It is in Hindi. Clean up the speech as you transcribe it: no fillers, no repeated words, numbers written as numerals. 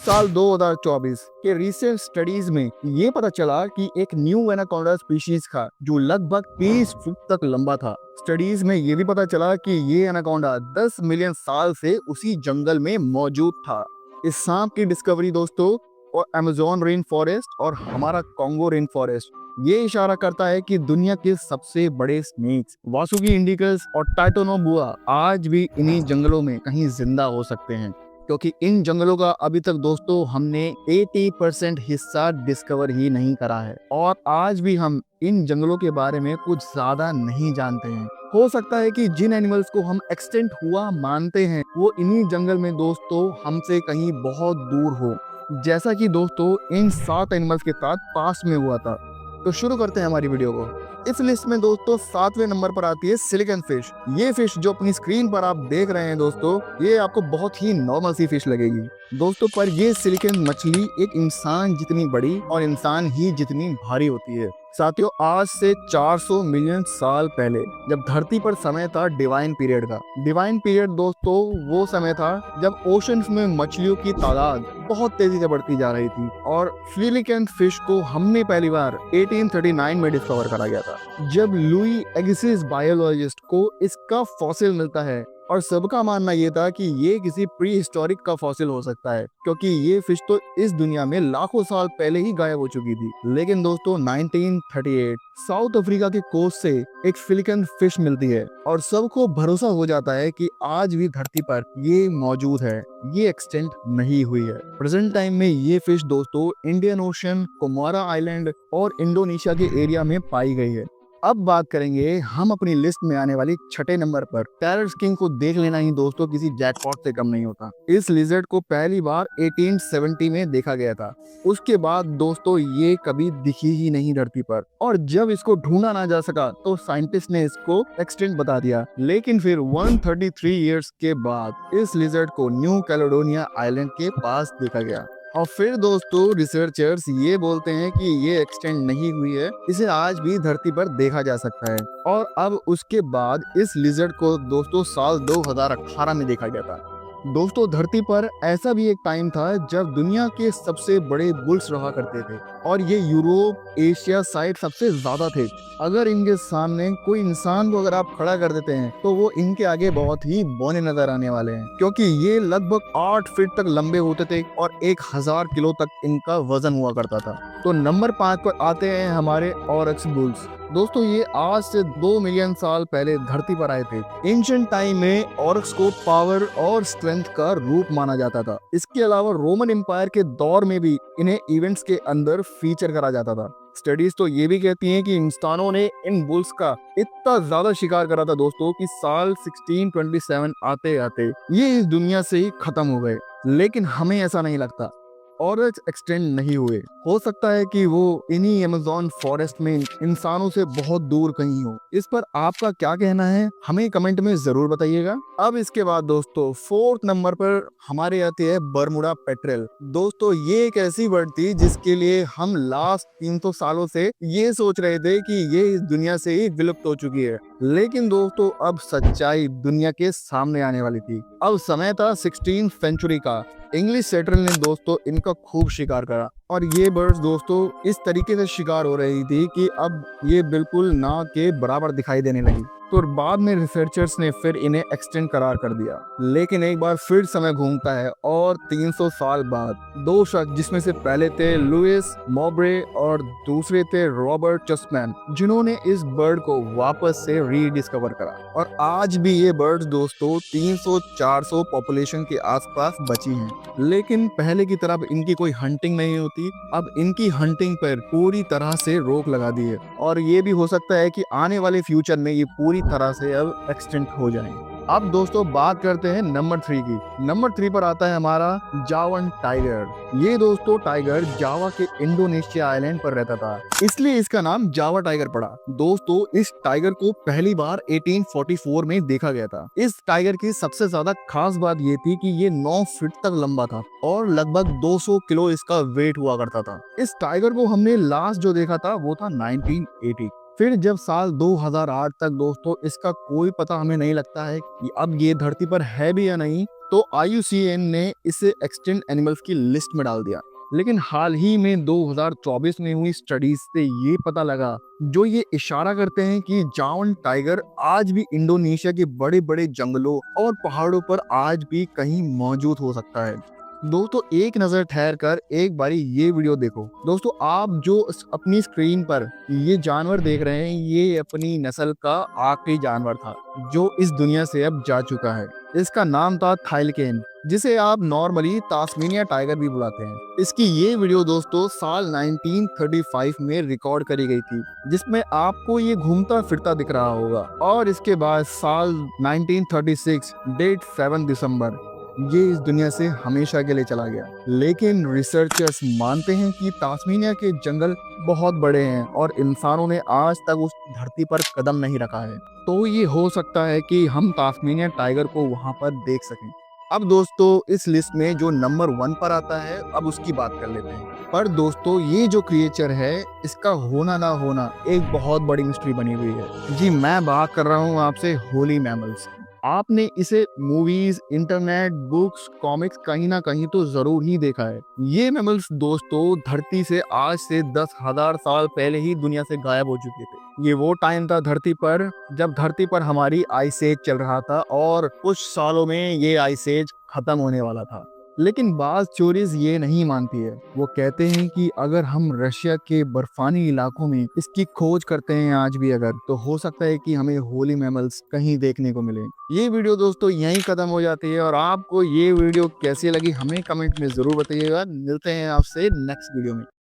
साल 2024 के रिसेंट स्टडीज में ये पता चला कि एक न्यू एनाकोंडा स्पीशीज था जो लगभग 30 फुट तक लंबा था। स्टडीज में ये भी पता चला कि ये एनाकोंडा 10 मिलियन साल से उसी जंगल में मौजूद था। इस सांप की डिस्कवरी दोस्तों और अमेज़न रेन फॉरेस्ट और हमारा कॉन्गो रेन फॉरेस्ट ये इशारा करता है कि दुनिया के सबसे बड़े स्नेक्स वासुकी इंडिकस और टाइटोनोबुआ आज भी इन्हीं जंगलों में कहीं जिंदा हो सकते हैं, क्योंकि इन जंगलों का अभी तक दोस्तों हमने 80% हिस्सा डिस्कवर ही नहीं करा है और आज भी हम इन जंगलों के बारे में कुछ ज्यादा नहीं जानते हैं। हो सकता है कि जिन एनिमल्स को हम एक्सटेंट हुआ मानते हैं वो इन्हीं जंगल में दोस्तों हमसे कहीं बहुत दूर हो, जैसा कि दोस्तों इन 7 एनिमल्स के साथ पास्ट में हुआ था। तो शुरू करते हैं हमारी वीडियो को। इस लिस्ट में दोस्तों 7वें नंबर पर आती है सिलिकन फिश। ये फिश जो अपनी स्क्रीन पर आप देख रहे हैं दोस्तों, ये आपको बहुत ही नॉर्मल सी फिश लगेगी दोस्तों, पर ये सिलिकन मछली एक इंसान जितनी बड़ी और इंसान ही जितनी भारी होती है। साथियों, आज से 400 मिलियन साल पहले जब धरती पर समय था डिवाइन पीरियड का। डिवाइन पीरियड दोस्तों वो समय था जब ओशंस में मछलियों की तादाद बहुत तेजी से बढ़ती जा रही थी और सिलिकन फिश को हमने पहली बार 1839 में डिस्कवर करा गया था, जब लुई एगिसिस बायोलॉजिस्ट को इसका फॉसिल मिलता है। और सबका मानना ये था कि ये किसी प्री हिस्टोरिक का फॉसिल हो सकता है, क्योंकि ये फिश तो इस दुनिया में लाखों साल पहले ही गायब हो चुकी थी। लेकिन दोस्तों 1938 साउथ अफ्रीका के कोस्ट से एक सिलिकन फिश मिलती है और सबको भरोसा हो जाता है कि आज भी धरती पर ये मौजूद है, ये एक्सटेंट नहीं हुई है। प्रेजेंट टाइम में ये फिश दोस्तों इंडियन ओशन, कोमोरा आइलैंड और इंडोनेशिया के एरिया में पाई गई है। अब बात करेंगे हम अपनी लिस्ट में आने वाली 6ठे नंबर पर। पैरट किंग को देख लेना ही दोस्तों किसी जैकपॉट से कम नहीं होता। इस लिजर्ड को पहली बार 1870 में देखा गया था। उसके बाद दोस्तों ये कभी दिखी ही नहीं धरती पर, और जब इसको ढूंढा ना जा सका तो साइंटिस्ट ने इसको एक्सटेंट बता दिया। लेकिन फिर 133 इयर्स के बाद इस लिजर्ड को न्यू कैलेडोनिया आइलैंड के पास देखा गया। और फिर दोस्तों रिसर्चर्स ये बोलते हैं कि ये एक्सटेंड नहीं हुई है, इसे आज भी धरती पर देखा जा सकता है। और अब उसके बाद इस लिजर्ड को दोस्तों साल 2018 में देखा गया था। दोस्तों धरती पर ऐसा भी एक टाइम था जब दुनिया के सबसे बड़े बुल्स रहा करते थे और ये यूरोप, एशिया साइड सबसे ज्यादा थे। अगर इनके सामने कोई इंसान को अगर आप खड़ा कर देते हैं तो वो इनके आगे बहुत ही बौने नजर आने वाले हैं, क्योंकि ये लगभग 8 फीट तक लंबे होते थे और 1000 किलो तक इनका वजन हुआ करता था। तो नंबर 5 पर आते हैं हमारे ऑरक्स बुल्स। दोस्तों ये आज से 2 मिलियन साल पहले धरती पर आए थे। एंशिएंट टाइम में ऑरक्स को पावर और स्ट्रेंथ का रूप माना जाता था। इसके अलावा रोमन एम्पायर के दौर में भी इन्हें इवेंट्स के अंदर फीचर करा जाता था। स्टडीज तो ये भी कहती हैं कि इंसानों ने इन बुल्स का इतना ज्यादा शिकार करा था दोस्तों कि साल 1627 आते आते ये इस दुनिया से ही खत्म हो गए। लेकिन हमें ऐसा नहीं लगता, ऑरक्स एक्सटेंड नहीं हुए। हो सकता है कि वो इन्हीं अमेज़न फॉरेस्ट में इंसानों से बहुत दूर कहीं हो। इस पर आपका क्या कहना है हमें कमेंट में जरूर बताइएगा। अब इसके बाद दोस्तों 4th नंबर पर हमारे आती है बरमुडा पेट्रेल। दोस्तों ये एक ऐसी बर्ड थी जिसके लिए हम लास्ट 300 सालों से ये सोच रहे थे कि ये इस दुनिया से ही विलुप्त हो चुकी है, लेकिन दोस्तों अब सच्चाई दुनिया के सामने आने वाली थी। अब समय था 16th सेंचुरी का। इंग्लिश सेटलर ने दोस्तों इनका खूब शिकार करा और ये बर्ड्स दोस्तों इस तरीके से शिकार हो रही थी कि अब ये बिल्कुल ना के बराबर दिखाई देने लगी। तो बाद में रिसर्चर्स ने फिर इन्हें एक्सटेंड करार कर दिया। लेकिन एक बार फिर समय घूमता है और 300 साल बाद 2 शख्स, जिसमें से पहले थे लुइस मॉब्रे और दूसरे थे रॉबर्ट चस्टमैन, जिन्होंने इस बर्ड को वापस से रीडिस्कवर करा। और आज भी ये बर्ड्स दोस्तों 300-400 पॉपुलेशन के आसपास बची हैं। लेकिन पहले की तरह इनकी कोई हंटिंग नहीं होती। अब इनकी हंटिंग पर पूरी तरह से रोक लगा दी है और ये भी हो सकता है कि आने वाले फ्यूचर में ये पूरी तरह से अब एक्सटेंट हो जाएंगे। अब दोस्तों बात करते हैं नंबर 3 की। नंबर 3 पर आता है हमारा जावन टाइगर। ये दोस्तों टाइगर जावा के इंडोनेशिया आइलैंड पर रहता था, इसलिए इसका नाम जावा टाइगर पड़ा। दोस्तों इस टाइगर को पहली बार 1844 में देखा गया था। इस टाइगर की सबसे ज्यादा खास बात ये थी कि ये 9 फीट तक लंबा था और लगभग 200 किलो इसका वेट हुआ करता था। इस टाइगर को हमने लास्ट जो देखा था वो था 1980। फिर जब साल 2008 तक दोस्तों इसका कोई पता हमें नहीं लगता है कि अब ये धरती पर है भी या नहीं। तो IUCN ने इसे एक्सटिंक्ट एनिमल्स की लिस्ट में डाल दिया। लेकिन हाल ही में 2024 में हुई स्टडीज से ये पता लगा, जो ये इशारा करते हैं कि जावन टाइगर आज भी इंडोनेशिया के बड़े बड़े जंगलों और पहाड़ों पर आज भी कहीं मौजूद हो सकता है। दोस्तों एक नजर ठहर कर एक बारी ये वीडियो देखो। दोस्तों आप जो अपनी स्क्रीन पर ये जानवर देख रहे हैं, ये अपनी नस्ल का आखिरी जानवर था जो इस दुनिया से अब जा चुका है। इसका नाम था थाइलकेन, जिसे आप नॉर्मली तास्मेनिया टाइगर भी बुलाते हैं। इसकी ये वीडियो दोस्तों साल 1935 में रिकॉर्ड करी गई थी, जिसमें आपको ये घूमता फिरता दिख रहा होगा। और इसके बाद साल 1936 डेट 7 दिसंबर ये इस दुनिया से हमेशा के लिए चला गया। लेकिन रिसर्चर्स मानते हैं कि तास्मेनिया के जंगल बहुत बड़े हैं और इंसानों ने आज तक उस धरती पर कदम नहीं रखा है, तो ये हो सकता है कि हम तास्मेनिया टाइगर को वहां पर देख सकें। अब दोस्तों इस लिस्ट में जो नंबर 1 पर आता है, अब उसकी बात कर लेते हैं। पर दोस्तों ये जो क्रिएचर है, इसका होना ना होना एक बहुत बड़ी मिस्ट्री बनी हुई है। जी मैं बात कर रहा हूँ आपसे होली मैमल्स। आपने इसे मूवीज, इंटरनेट, बुक्स, कॉमिक्स कहीं ना कहीं तो जरूर ही देखा है। ये मैमल्स दोस्तों धरती से आज से 10,000 साल पहले ही दुनिया से गायब हो चुके थे। ये वो टाइम था धरती पर जब धरती पर हमारी आइस एज चल रहा था और कुछ सालों में ये आइस एज खत्म होने वाला था। लेकिन बाज थ्योरीज ये नहीं मानती है। वो कहते हैं कि अगर हम रशिया के बर्फानी इलाकों में इसकी खोज करते हैं आज भी अगर, तो हो सकता है कि हमें होली मैमल्स कहीं देखने को मिले। ये वीडियो दोस्तों यहीं खत्म हो जाती है और आपको ये वीडियो कैसी लगी हमें कमेंट में जरूर बताइएगा। मिलते हैं आपसे नेक्स्ट वीडियो में।